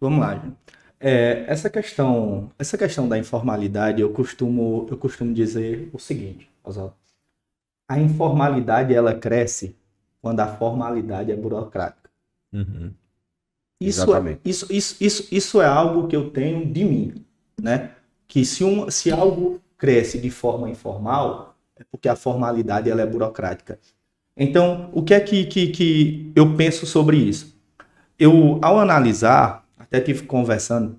Vamos lá, gente. Essa questão da informalidade, eu costumo dizer o seguinte, Oswaldo. A informalidade ela cresce quando a formalidade é burocrática. Uhum. Exatamente. Isso é algo que eu tenho de mim, né? Que se algo cresce de forma informal, é porque a formalidade ela é burocrática. Então, o que é que eu penso sobre isso? Ao analisar, até tive conversando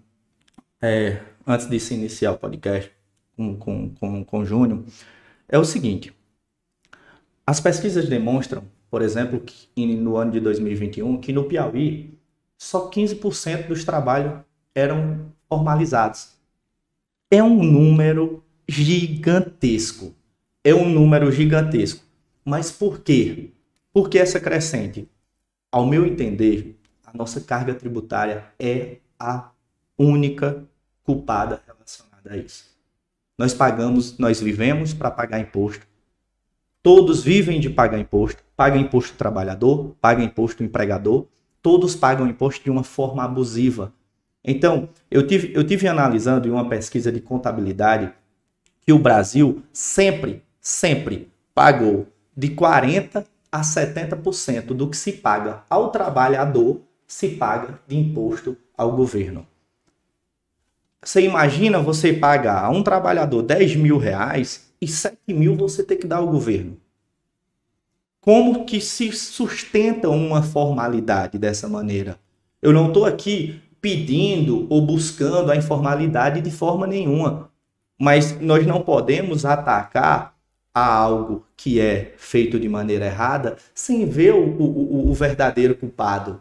antes de se iniciar o podcast com o Júnior, é o seguinte: as pesquisas demonstram, por exemplo, que no ano de 2021, que no Piauí, só 15% dos trabalhos eram formalizados. É um número gigantesco. É um número gigantesco. Mas por quê? Por que essa crescente? Ao meu entender, a nossa carga tributária é a única culpada relacionada a isso. Nós vivemos para pagar imposto. Todos vivem de paga imposto trabalhador, paga imposto empregador, todos pagam imposto de uma forma abusiva. Então, eu tive analisando em uma pesquisa de contabilidade que o Brasil sempre pagou de 40% a 70% do que se paga ao trabalhador, se paga de imposto ao governo. Você imagina você pagar a um trabalhador 10 mil reais e 7 mil você ter que dar ao governo. Como que se sustenta uma formalidade dessa maneira? Eu não estou aqui pedindo ou buscando a informalidade de forma nenhuma, mas nós não podemos atacar a algo que é feito de maneira errada sem ver o verdadeiro culpado.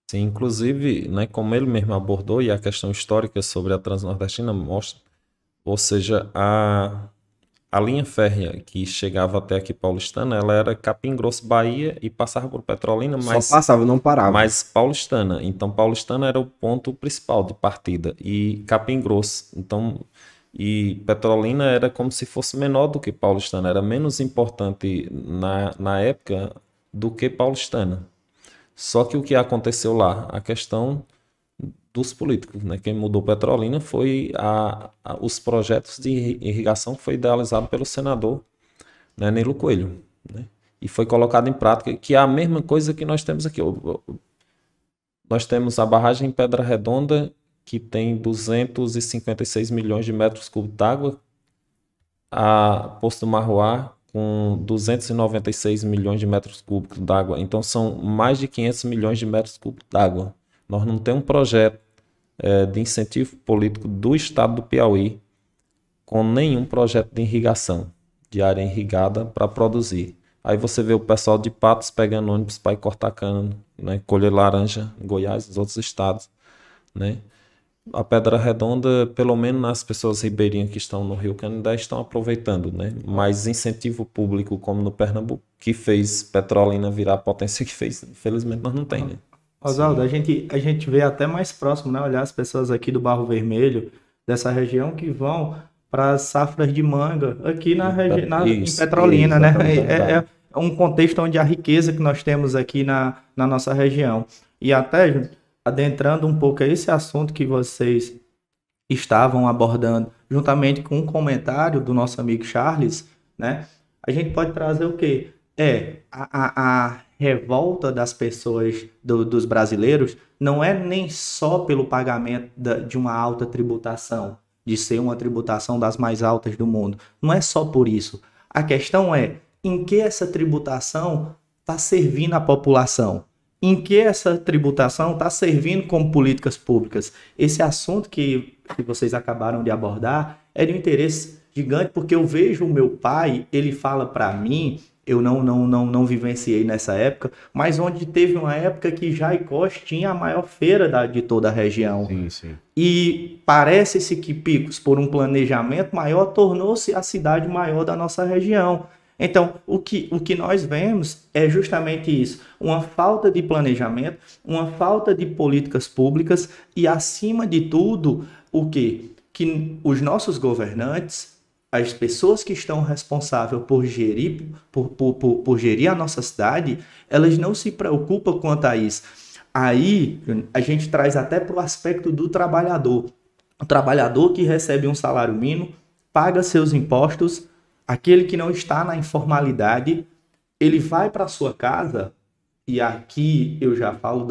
Sim, inclusive, né, como ele mesmo abordou, e a questão histórica sobre a Transnordestina mostra, ou seja, a linha férrea que chegava até aqui Paulistana, ela era Capim Grosso, Bahia, e passava por Petrolina, Só passava, não parava. mas Paulistana. Então, Paulistana era o ponto principal de partida, e Capim Grosso. Então, e Petrolina era como se fosse menor do que Paulistana, era menos importante na época do que Paulistana. Só que o que aconteceu lá? A questão dos políticos, né? Quem mudou Petrolina foi os projetos de irrigação que foi idealizado pelo senador, né, Nilo Coelho, né? E foi colocado em prática, que é a mesma coisa que nós temos aqui. Nós temos a barragem em Pedra Redonda, que tem 256 milhões de metros cúbicos d'água, a Poço do Marroá, com 296 milhões de metros cúbicos d'água. Então, são mais de 500 milhões de metros cúbicos d'água. Nós não temos um projeto de incentivo político do estado do Piauí com nenhum projeto de irrigação, de área irrigada para produzir. Aí você vê o pessoal de Patos pegando ônibus para ir cortar cana, né, colher laranja em Goiás, nos outros estados, né? A Pedra Redonda, pelo menos as pessoas ribeirinhas que estão no Rio Canindé estão aproveitando, né? Mas incentivo público, como no Pernambuco, que fez Petrolina virar a potência que fez, infelizmente nós não tem, né? Oswaldo, a gente vê até mais próximo, né? Olhar as pessoas aqui do Barro Vermelho, dessa região, que vão para as safras de manga aqui em Isso, Petrolina, né? exatamente. É um contexto onde a riqueza que nós temos aqui na nossa região. E até adentrando um pouco a esse assunto que vocês estavam abordando, juntamente com um comentário do nosso amigo Charles, né? A gente pode trazer o quê? A revolta das pessoas, dos brasileiros, não é nem só pelo pagamento de uma alta tributação, de ser uma tributação das mais altas do mundo. Não é só por isso. A questão é em que essa tributação está servindo a população. Em que essa tributação está servindo como políticas públicas. Esse assunto que vocês acabaram de abordar é de um interesse gigante, porque eu vejo o meu pai, ele fala para mim, eu não vivenciei nessa época, mas onde teve uma época que Jaicós tinha a maior feira de toda a região. Sim, sim. E parece-se que Picos, por um planejamento maior, tornou-se a cidade maior da nossa região. Então, o que nós vemos é justamente isso, uma falta de planejamento, uma falta de políticas públicas e, acima de tudo, o quê? Que os nossos governantes, as pessoas que estão responsáveis por gerir a nossa cidade, elas não se preocupam quanto a isso. Aí a gente traz até para o aspecto do trabalhador. O trabalhador que recebe um salário mínimo, paga seus impostos, aquele que não está na informalidade, ele vai para sua casa, e aqui eu já falo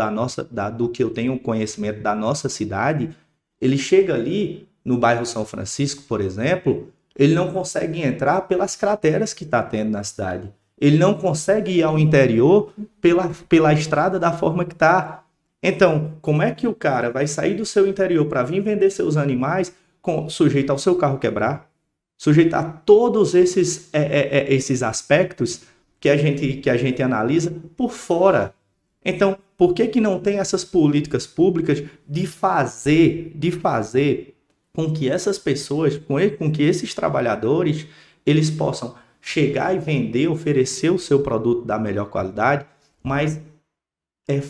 do que eu tenho conhecimento da nossa cidade, ele chega ali no bairro São Francisco, por exemplo, ele não consegue entrar pelas crateras que está tendo na cidade. Ele não consegue ir ao interior pela estrada da forma que está. Então, como é que o cara vai sair do seu interior para vir vender seus animais sujeito ao seu carro quebrar, sujeito a todos esses aspectos que a gente analisa por fora? Então, por que não tem essas políticas públicas de fazer com que essas pessoas, com que esses trabalhadores, eles possam chegar e vender, oferecer o seu produto da melhor qualidade, mas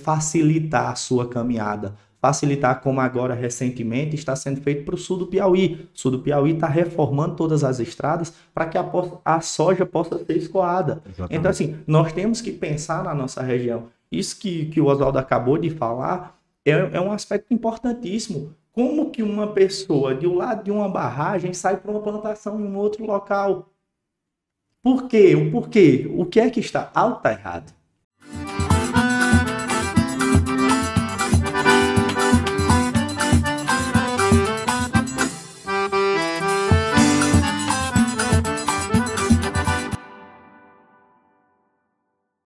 facilitar a sua caminhada, facilitar como agora recentemente está sendo feito para o sul do Piauí. O sul do Piauí está reformando todas as estradas para que a soja possa ser escoada. Exatamente. Então, assim, nós temos que pensar na nossa região. Isso que o Oswaldo acabou de falar é um aspecto importantíssimo. Como que uma pessoa de um lado de uma barragem sai para uma plantação em um outro local? Por quê? O porquê? O que é que está? Algo está errado.